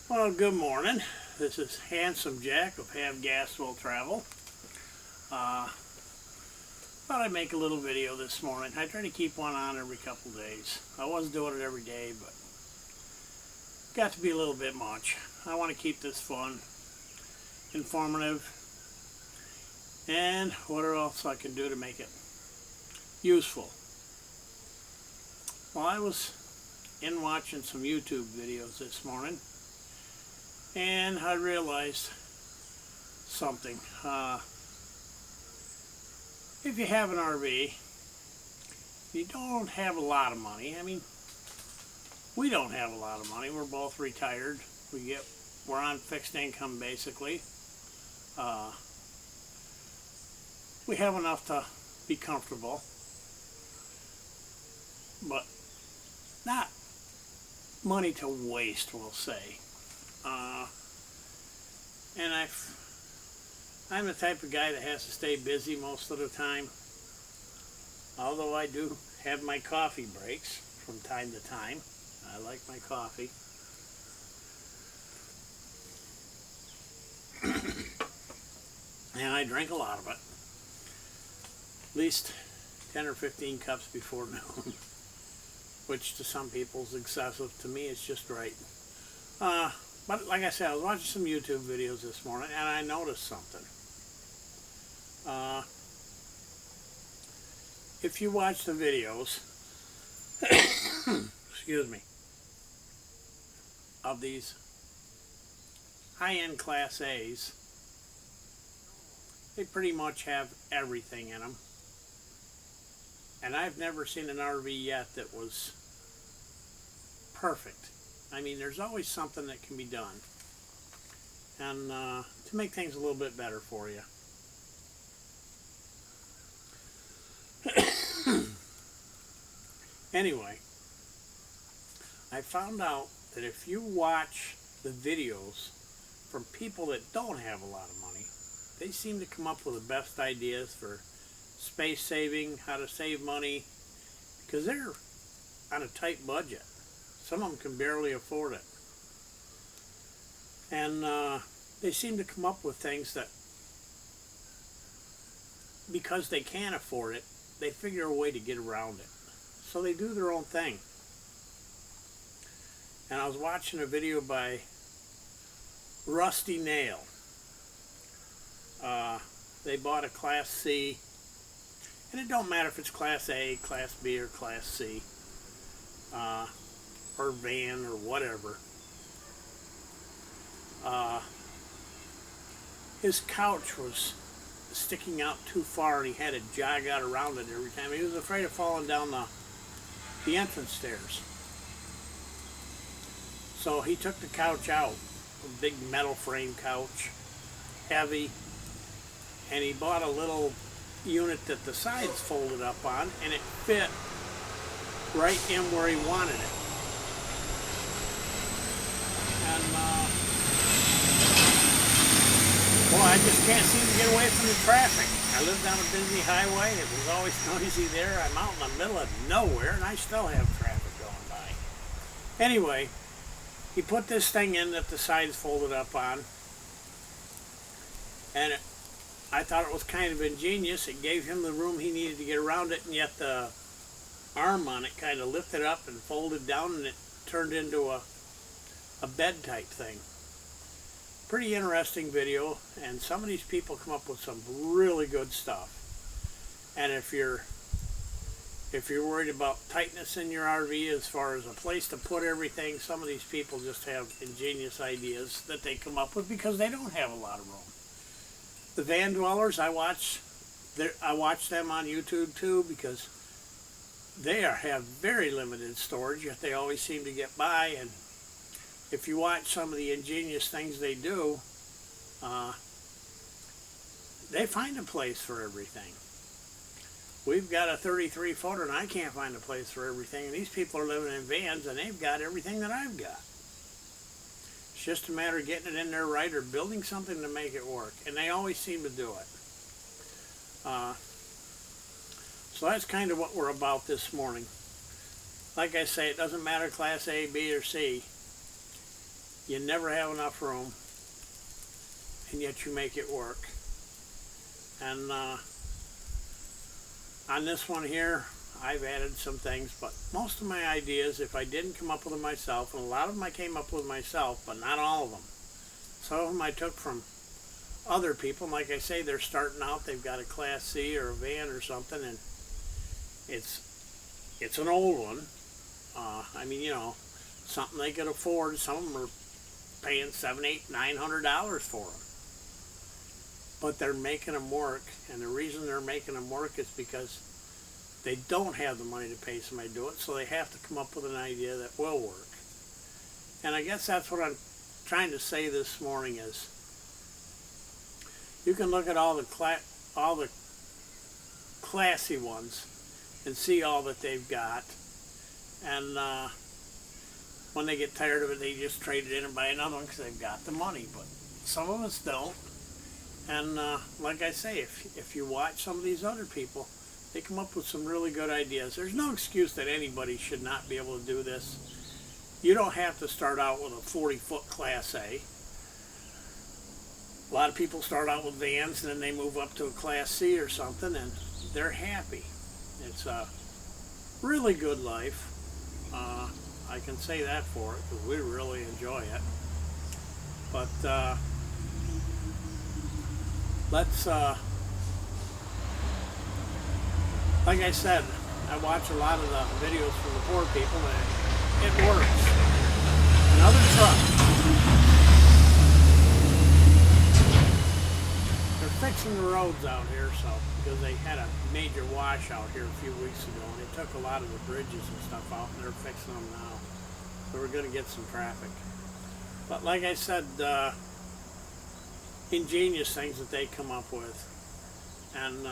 Well, good morning. This is Handsome Jack of Have Gas Will Travel. Thought I'd make a little video this morning. I try to keep one on every couple days. I was doing it every day, but got to be a little bit much. I want to keep this fun, informative, and what else I can do to make it useful. Well, I was in watching some YouTube videos this morning, and I realized something. If you have an RV, you don't have a lot of money. I mean, we don't have a lot of money. We're both retired. We're on fixed income basically. We have enough to be comfortable, but not money to waste, we'll say. And I'm the type of guy that has to stay busy most of the time, although I do have my coffee breaks from time to time. I like my coffee. And I drink a lot of it, at least 10 or 15 cups before noon, which to some people is excessive. To me, it's just right. But like I said, I was watching some YouTube videos this morning, and I noticed something. If you watch the videos, excuse me, of these high-end Class A's, they pretty much have everything in them. And I've never seen an RV yet that was perfect. I mean, there's always something that can be done, and to make things a little bit better for you. Anyway, I found out that if you watch the videos from people that don't have a lot of money, they seem to come up with the best ideas for space saving, how to save money, because they're on a tight budget. Some of them can barely afford it. And they seem to come up with things that, because they can't afford it, they figure a way to get around it. So they do their own thing. And I was watching a video by Rusty Nail. They bought a Class C, and it don't matter if it's Class A, Class B, or Class C, or van, or whatever. His couch was sticking out too far, and he had to jog out around it every time. He was afraid of falling down the entrance stairs. So he took the couch out, a big metal frame couch, heavy, and he bought a little unit that the sides folded up on, and it fit right in where he wanted it. And boy, I just can't seem to get away from the traffic. I live down a busy highway. It was always noisy there. I'm out in the middle of nowhere, and I still have traffic going by. Anyway, he put this thing in that the sides folded up on, and I thought it was kind of ingenious. It gave him the room he needed to get around it, and yet the arm on it kind of lifted up and folded down, and it turned into a bed type thing. Pretty interesting video, and some of these people come up with some really good stuff. And if you're worried about tightness in your RV as far as a place to put everything, some of these people just have ingenious ideas that they come up with because they don't have a lot of room. The van dwellers, I watch them on YouTube too, because they have very limited storage, yet they always seem to get by. And if you watch some of the ingenious things they do, they find a place for everything. We've got a 33-footer, and I can't find a place for everything. And these people are living in vans, and they've got everything that I've got. It's just a matter of getting it in there right, or building something to make it work. And they always seem to do it. So that's kind of what we're about this morning. Like I say, it doesn't matter Class A, B, or C. You never have enough room, and yet you make it work. And on this one here, I've added some things, but most of my ideas, if I didn't come up with them myself, and a lot of them I came up with myself, but not all of them. Some of them I took from other people. And like I say, they're starting out, they've got a Class C or a van or something, and it's an old one. I mean, you know, something they could afford. Some of them are paying $700, $800, $900 for them. But they're making them work, and the reason they're making them work is because they don't have the money to pay somebody to do it, so they have to come up with an idea that will work. And I guess that's what I'm trying to say this morning is, you can look at all the classy ones and see all that they've got, and when they get tired of it, they just trade it in and buy another one because they've got the money. But some of us don't. And like I say, if you watch some of these other people, they come up with some really good ideas. There's no excuse that anybody should not be able to do this. You don't have to start out with a 40-foot Class A. A lot of people start out with vans and then they move up to a Class C or something, and they're happy. It's a really good life. I can say that for it because we really enjoy it. But let's, like I said, I watch a lot of the videos from the poor people, and it works. Another truck. They're fixing the roads out here, so because they had a major washout here a few weeks ago, and they took a lot of the bridges and stuff out, and they're fixing them now. So we're going to get some traffic. But like I said, ingenious things that they come up with, and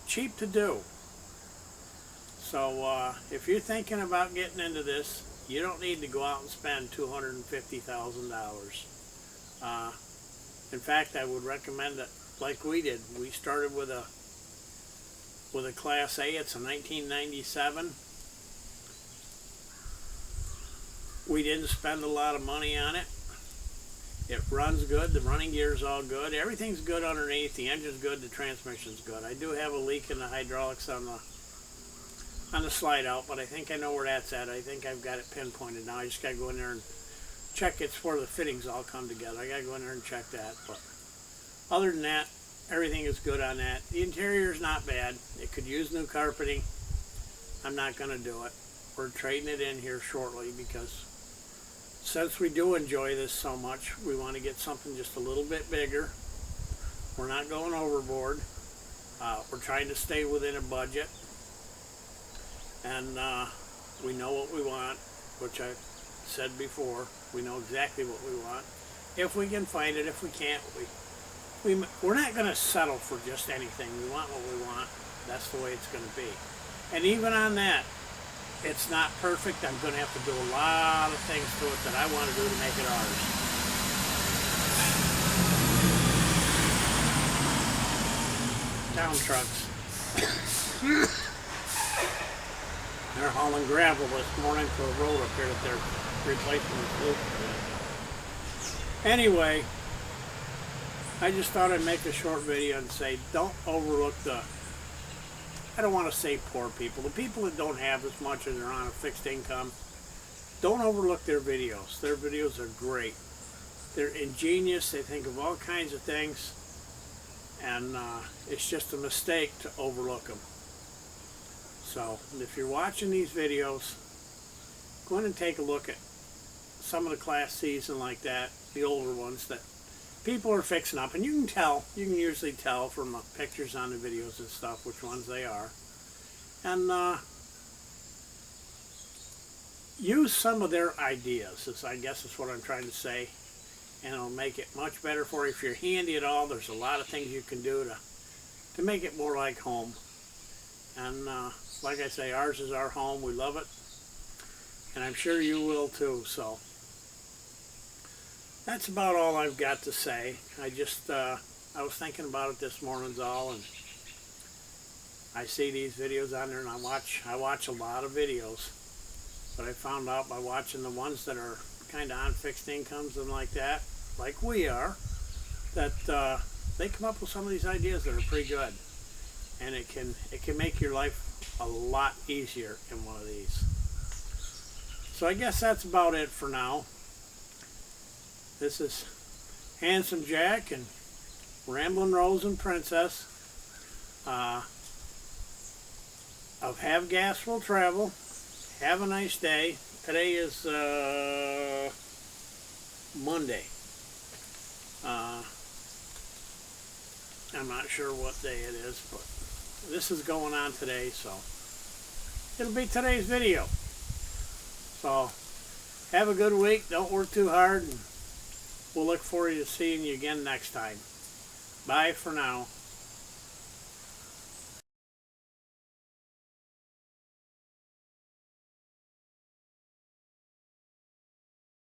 cheap to do. So if you're thinking about getting into this, you don't need to go out and spend $250,000. In fact, I would recommend it like we did. We started with a Class A. It's a 1997. We didn't spend a lot of money on it. It runs good. The running gear's all good. Everything's good underneath. The engine's good. The transmission's good. I do have a leak in the hydraulics on the slide out, but I think I know where that's at. I think I've got it pinpointed now. I just got to go in there and check it's where the fittings all come together. I got to go in there and check that. But other than that, everything is good on that. The interior's not bad. It could use new carpeting. I'm not going to do it. We're trading it in here shortly because since we do enjoy this so much, we want to get something just a little bit bigger. We're not going overboard. We're trying to stay within a budget. And we know what we want, which I said before. We know exactly what we want. If we can find it, if we can't, we're not going to settle for just anything. We want what we want. That's the way it's going to be. And even on that, it's not perfect. I'm going to have to do a lot of things to it that I want to do to make it ours. Town trucks. They're hauling gravel this morning for a road up here that they're replacing with loop. Anyway, I just thought I'd make a short video and say don't overlook I don't want to say poor people. The people that don't have as much as they're on a fixed income, don't overlook their videos. Their videos are great. They're ingenious. They think of all kinds of things. And it's just a mistake to overlook them. So if you're watching these videos, go in and take a look at some of the Class C's and like that, the older ones that people are fixing up, and you can usually tell from the pictures on the videos and stuff which ones they are. And use some of their ideas, I guess is what I'm trying to say, and it'll make it much better for you. If you're handy at all, there's a lot of things you can do to make it more like home. And like I say, ours is our home. We love it, and I'm sure you will too. So that's about all I've got to say. I was thinking about it this morning's all, and I see these videos on there, and I watch a lot of videos, but I found out by watching the ones that are kind of on fixed incomes and like that, like we are, that they come up with some of these ideas that are pretty good, and it can make your life a lot easier in one of these. So I guess that's about it for now. This is Handsome Jack and Ramblin' Rose and Princess of Have Gas Will Travel. Have a nice day. Today is Monday. I'm not sure what day it is, but this is going on today, so it'll be today's video. So have a good week. Don't work too hard, and we'll look forward to seeing you again next time. Bye for now.